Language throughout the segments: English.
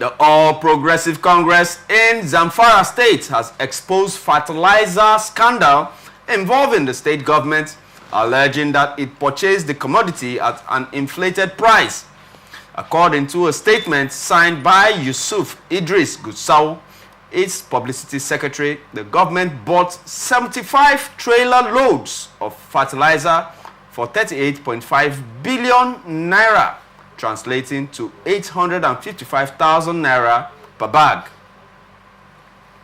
The All Progressive Congress in Zamfara State has exposed fertilizer scandal involving the state government, alleging that it purchased the commodity at an inflated price. According to a statement signed by Yusuf Idris Gusau, its publicity secretary, the government bought 75 trailer loads of fertilizer for 38.5 billion naira, translating to 855,000 naira per bag.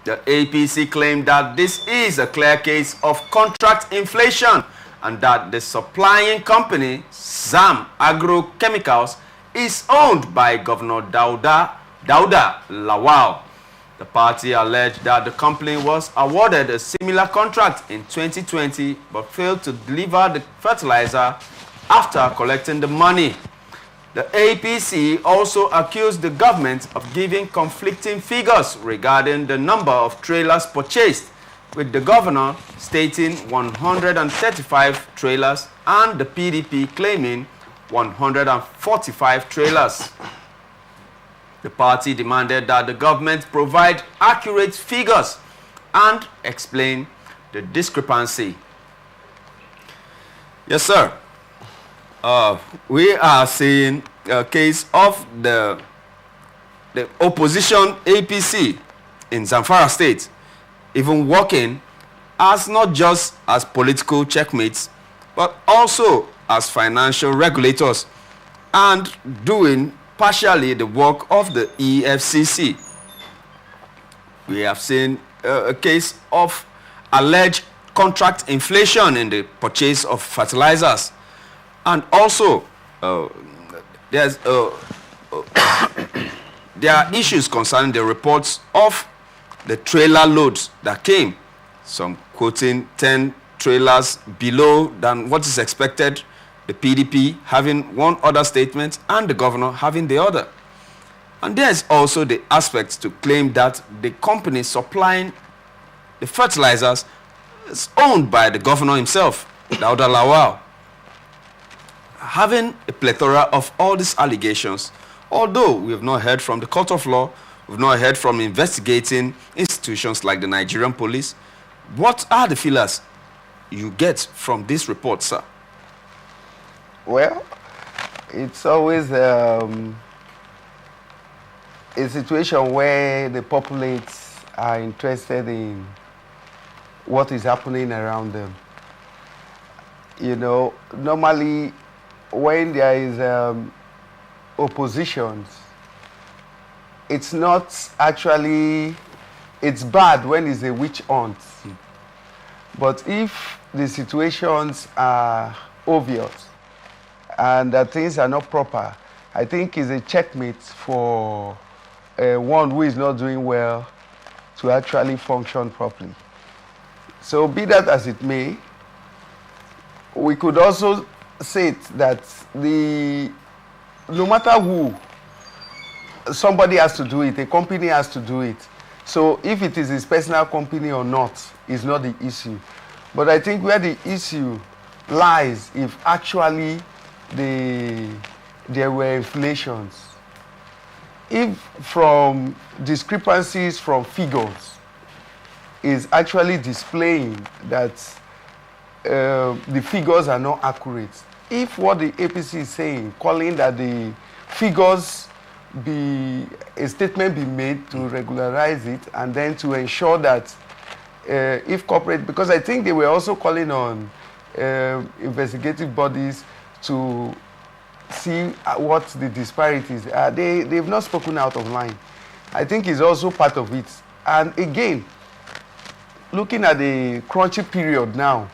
The APC claimed that this is a clear case of contract inflation and that the supplying company, Zam Agrochemicals, is owned by Governor Dauda Lawal. The party alleged that the company was awarded a similar contract in 2020 but failed to deliver the fertilizer after collecting the money. The APC also accused the government of giving conflicting figures regarding the number of trailers purchased, with the governor stating 135 trailers and the PDP claiming 145 trailers. The party demanded that the government provide accurate figures and explain the discrepancy. Yes, sir. We are seeing a case of the opposition APC in Zamfara State even working as not just as political checkmates, but also as financial regulators and doing partially the work of the EFCC. We have seen a case of alleged contract inflation in the purchase of fertilizers. And also, there are issues concerning the reports of the trailer loads that came, some quoting 10 trailers below than what is expected, the PDP having one other statement and the governor having the other. And there's also the aspect to claim that the company supplying the fertilizers is owned by the governor himself, Dauda Lawal. Having a plethora of all these allegations, although we have not heard from the court of law, we've not heard from investigating institutions like the Nigerian police, what are the feelers you get from this report, sir? Well, it's always a situation where the populates are interested in what is happening around them. You know, normally when there is oppositions, it's not actually, it's bad when it's a witch hunt. But if the situations are obvious and that things are not proper, I think it's a checkmate for one who is not doing well to actually function properly. So be that as it may, we could also say that no matter who, somebody has to do it, a company has to do it. So if it is his personal company or not is not the issue. But I think where the issue lies, if actually there were inflations, if from discrepancies from figures is actually displaying that the figures are not accurate. If what the APC is saying, calling that the figures a statement be made to regularize it and then to ensure that if corporate, because I think they were also calling on investigative bodies to see what the disparities are. They've not spoken out of line. I think it's also part of it. And again, looking at the crunchy period now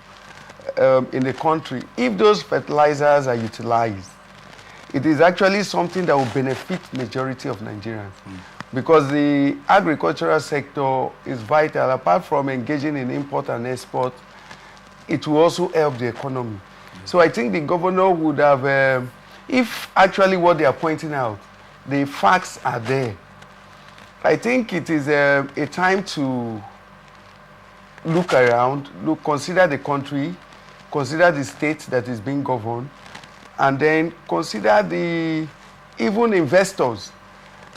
in the country, if those fertilizers are utilized, it is actually something that will benefit majority of Nigerians. Because the agricultural sector is vital. Apart from engaging in import and export, it will also help the economy. So I think the governor would have, if actually what they are pointing out, the facts are there, I think it is a time to look around, consider the country, consider the state that is being governed, and then consider even investors.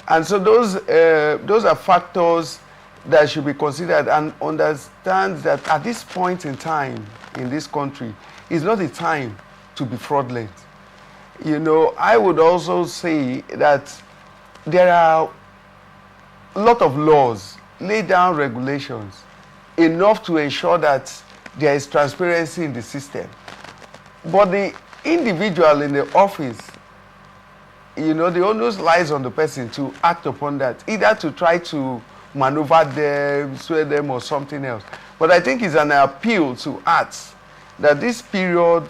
And so those are factors that should be considered, and understand that at this point in time in this country is not the time to be fraudulent. You know, I would also say that there are a lot of laws, laid down regulations, enough to ensure that there is transparency in the system. But the individual in the office, you know, the onus lies on the person to act upon that, either to try to maneuver them, sway them, or something else. But I think it's an appeal to arts that this period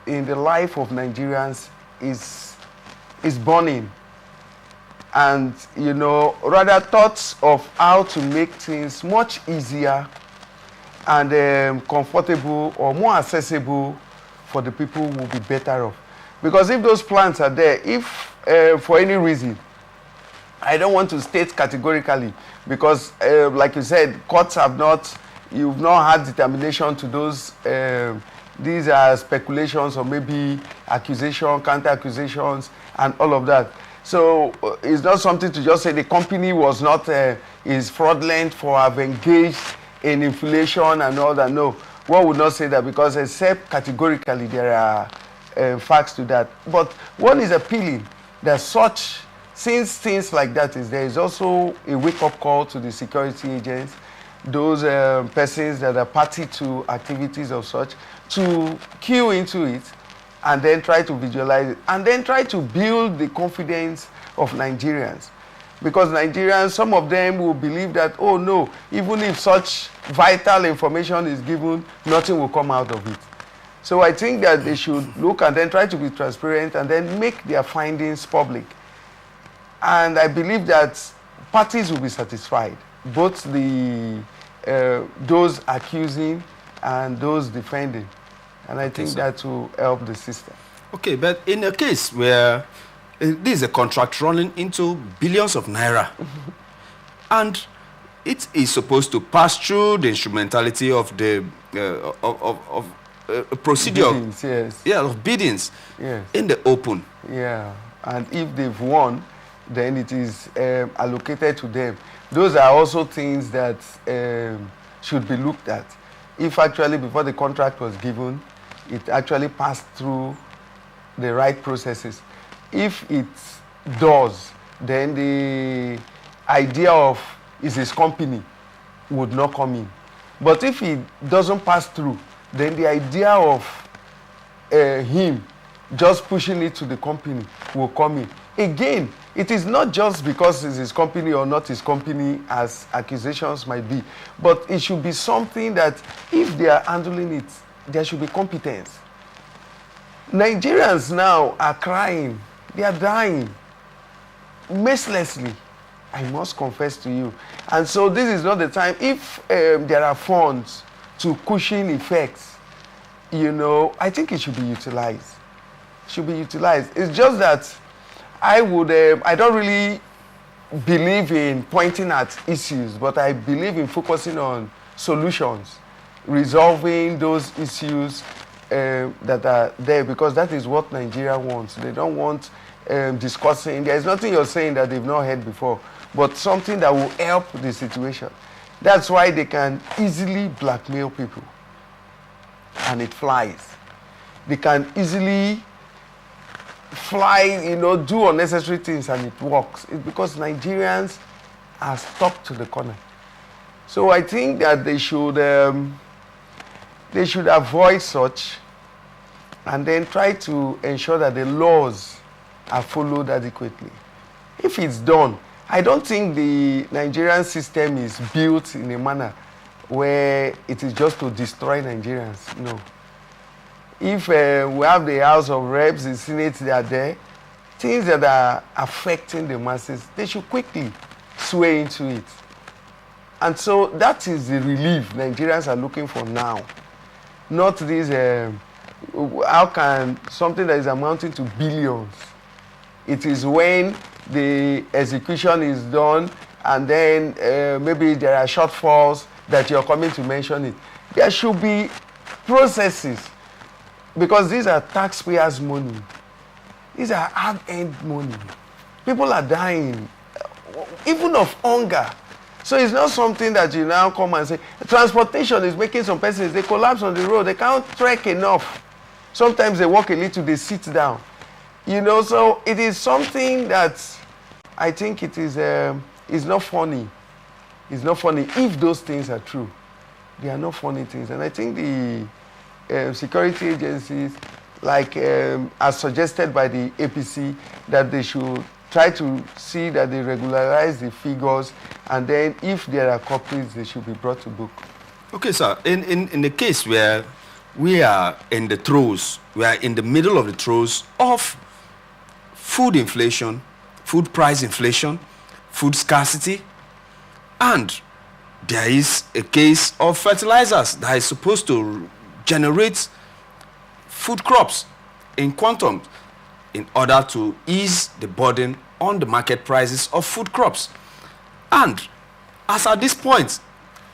in the life of Nigerians is burning. And, you know, rather thoughts of how to make things much easier and comfortable or more accessible for the people will be better off. Because if those plans are there, if for any reason, I don't want to state categorically, because like you said, courts have not, you've not had determination to those, these are speculations or maybe accusation, counter accusations and all of that. So it's not something to just say the company was not, is fraudulent for have engaged in inflation and all that. No, one would not say that, because except categorically there are facts to that. But one is appealing that such, since things like that there is also a wake-up call to the security agents, those persons that are party to activities of such, to cue into it and then try to visualize it and then try to build the confidence of Nigerians. Because Nigerians, some of them will believe that, oh no, even if such vital information is given, nothing will come out of it. So I think that they should look and then try to be transparent and then make their findings public. And I believe that parties will be satisfied, both the those accusing and those defending. And I think that will help the system. Okay, but in a case where this is a contract running into billions of naira, and it is supposed to pass through the instrumentality of the procedure biddings, yes. Yeah, of biddings, yes, in the open. Yeah, and if they've won, then it is allocated to them. Those are also things that should be looked at. If actually before the contract was given, it actually passed through the right processes. If it does, then the idea of is his company would not come in. But if it doesn't pass through, then the idea of him just pushing it to the company will come in. Again, it is not just because it's his company or not his company, as accusations might be, but it should be something that if they are handling it, there should be competence. Nigerians now are crying. They are dying mercilessly, I must confess to you. And so this is not the time. If there are funds to cushion effects, you know, I think it should be utilized. Should be utilized. It's just that I don't really believe in pointing at issues, but I believe in focusing on solutions, resolving those issues that are there, because that is what Nigeria wants. They don't want discussing. There is nothing you're saying that they've not heard before, but something that will help the situation. That's why they can easily blackmail people, and it flies. They can easily fly, you know, do unnecessary things, and it works. It's because Nigerians are stuck to the corner. So I think that they should avoid such, and then try to ensure that the laws are followed adequately. If it's done, I don't think the Nigerian system is built in a manner where it is just to destroy Nigerians. No. If we have the House of Reps, the Senate, they are there, things that are affecting the masses, they should quickly sway into it. And so that is the relief Nigerians are looking for now. Not this, how can something that is amounting to billions, it is when the execution is done and then maybe there are shortfalls that you're coming to mention it. There should be processes, because these are taxpayers' money. These are hard-earned money. People are dying. even of hunger. So it's not something that you now come and say, transportation is making some persons, they collapse on the road, they can't trek enough. Sometimes they walk a little, they sit down. You know, so it is something that I think it is not funny. It's not funny if those things are true. They are not funny things. And I think the security agencies, like as suggested by the APC, that they should try to see that they regularize the figures, and then if there are culprits, they should be brought to book. Okay, sir. In the case where we are in the throes, we are in the middle of the throes of food inflation, food price inflation, food scarcity, and there is a case of fertilizers that is supposed to generate food crops in quantum in order to ease the burden on the market prices of food crops. And as at this point,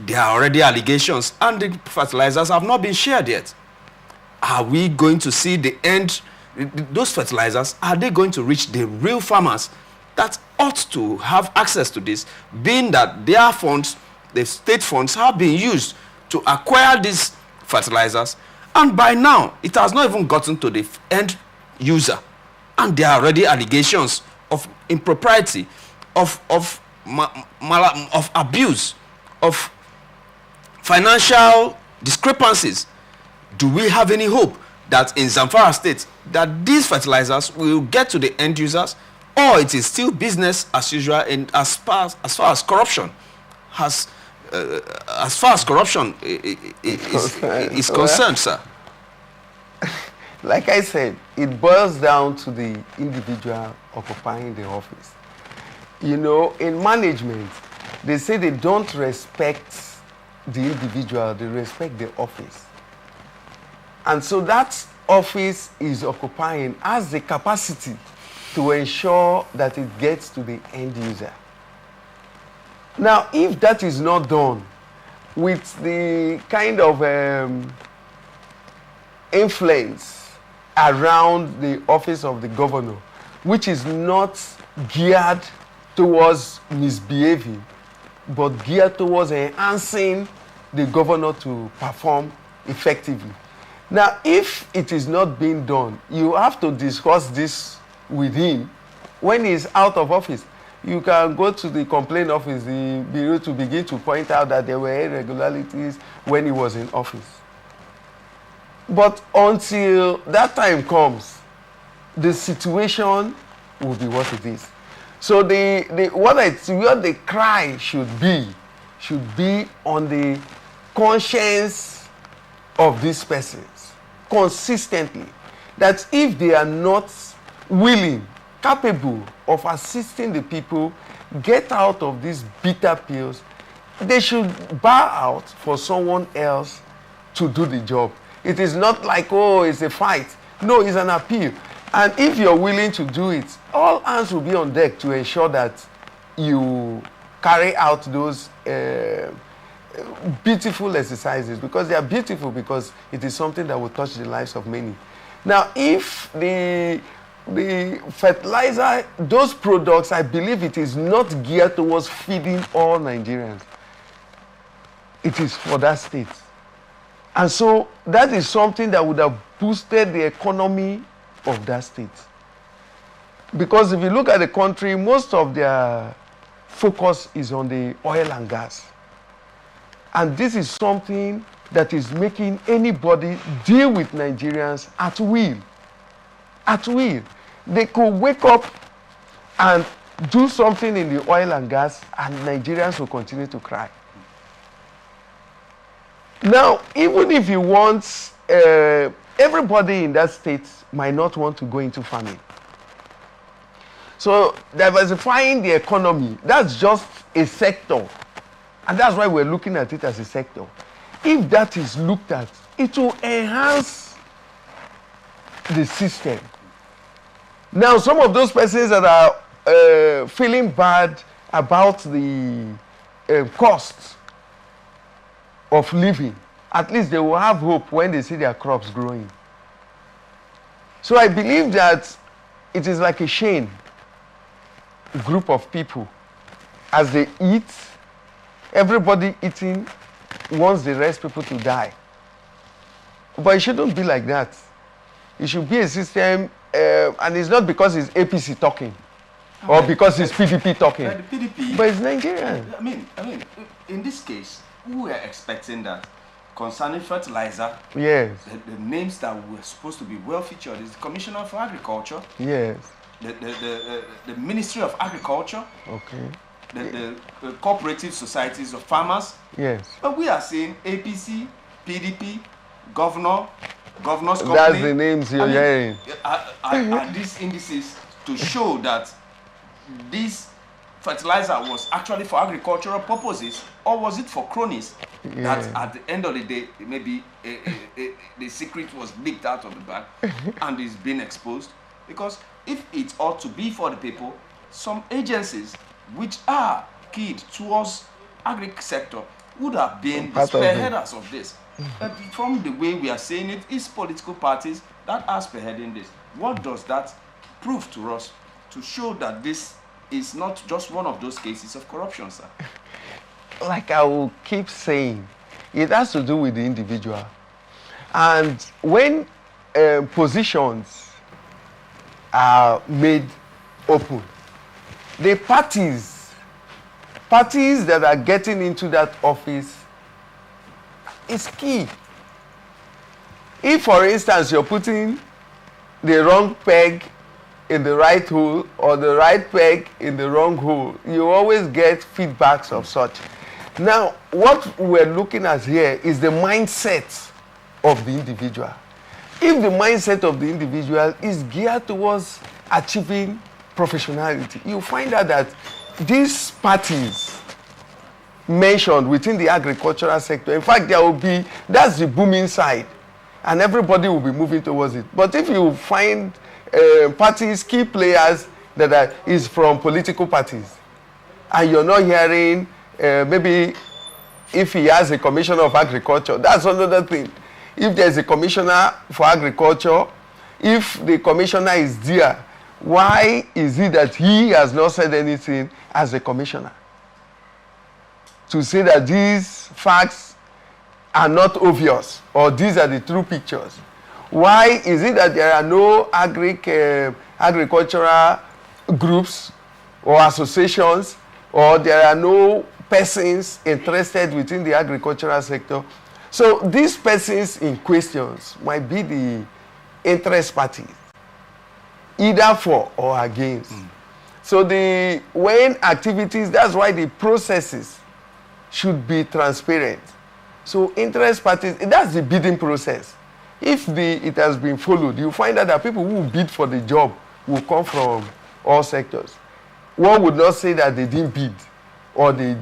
there are already allegations and the fertilizers have not been shared yet. Are we going to see the end? Those fertilizers, are they going to reach the real farmers that ought to have access to this, being that their funds, the state funds, have been used to acquire these fertilizers, and by now it has not even gotten to the end user, and there are already allegations of impropriety, of abuse, of financial discrepancies. Do we have any hope that in Zamfara State that these fertilizers will get to the end users, or it is still business as usual? And as far as corruption has, as far as corruption is concerned, sir? Like I said, it boils down to the individual occupying the office. You know, in management, they say they don't respect the individual, they respect the office. And so that office is occupying has the capacity to ensure that it gets to the end user. Now, if that is not done with the kind of influence around the office of the governor, which is not geared towards misbehaving, but geared towards enhancing the governor to perform effectively. Now, if it is not being done, you have to discuss this with him when he's out of office. You can go to the complaint office, the bureau, to begin to point out that there were irregularities when he was in office. But until that time comes, the situation will be what it is. So what the cry should be on the conscience of these persons consistently, that if they are not willing, capable of assisting the people get out of these bitter pills, they should bow out for someone else to do the job. It is not like, oh, it's a fight. No, it's an appeal. And if you're willing to do it, all hands will be on deck to ensure that you carry out those beautiful exercises, because they are beautiful, because it is something that will touch the lives of many. Now, if the fertilizer, those products, I believe it is not geared towards feeding all Nigerians. It is for that state. And so that is something that would have boosted the economy of that state. Because if you look at the country, most of their focus is on the oil and gas. And this is something that is making anybody deal with Nigerians at will. At will. They could wake up and do something in the oil and gas, and Nigerians will continue to cry. Now, even if you want, everybody in that state might not want to go into farming. So diversifying the economy, that's just a sector. And that's why we're looking at it as a sector. If that is looked at, it will enhance the system. Now, some of those persons that are feeling bad about the cost of living, at least they will have hope when they see their crops growing. So I believe that it is like a chain, a group of people as they eat, everybody eating wants the rest people to die. But it shouldn't be like that. It should be a system, and it's not because it's APC talking, or because it's PDP talking, the PDP, but it's Nigerian. I mean, in this case, we were expecting that concerning fertilizer, Yes. the names that were supposed to be well featured is the Commissioner for Agriculture, Yes. the Ministry of Agriculture, Okay. the cooperative societies of farmers. Yes. But we are seeing APC, PDP, governor's company. That's the names you're hearing. Are these indices to show that this fertilizer was actually for agricultural purposes, or was it for cronies? Yeah. That at the end of the day, maybe the secret was leaked out of the bag and is being exposed? Because if it ought to be for the people, some agencies which are keyed towards agri sector would have been the spearheaders of this. But from the way we are saying it, it's political parties that are spearheading this. What does that prove to us to show that this is not just one of those cases of corruption, sir? Like I will keep saying, it has to do with the individual. And when positions are made open, the parties that are getting into that office is key. If, for instance, you're putting the wrong peg in the right hole or the right peg in the wrong hole, you always get feedbacks of such. Now, what we're looking at here is the mindset of the individual. If the mindset of the individual is geared towards achieving professionality, you find out that these parties mentioned within the agricultural sector, in fact, there will be, that's the booming side, and everybody will be moving towards it. But if you find parties, key players that is from political parties, and you're not hearing, maybe if he has a commissioner of agriculture, that's another thing. If there's a commissioner for agriculture, if the commissioner is there, why is it that he has not said anything as a commissioner to say that these facts are not obvious, or these are the true pictures? Why is it that there are no agricultural groups or associations, or there are no persons interested within the agricultural sector? So these persons in questions might be the interest parties, either for or against. So when activities, that's why the processes should be transparent. So interest parties, that's the bidding process. If it has been followed, you find out that people who bid for the job will come from all sectors. One would not say that they didn't bid or they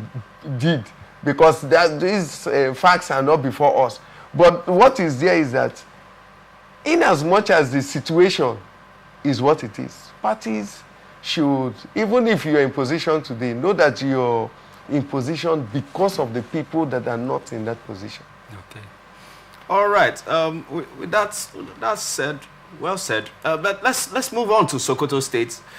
did, because these facts are not before us. But what is there is that in as much as the situation is what it is, parties should, even if you're in position today, know that you're in position because of the people that are not in that position. Okay. All right. With that said, well said. But let's move on to Sokoto State.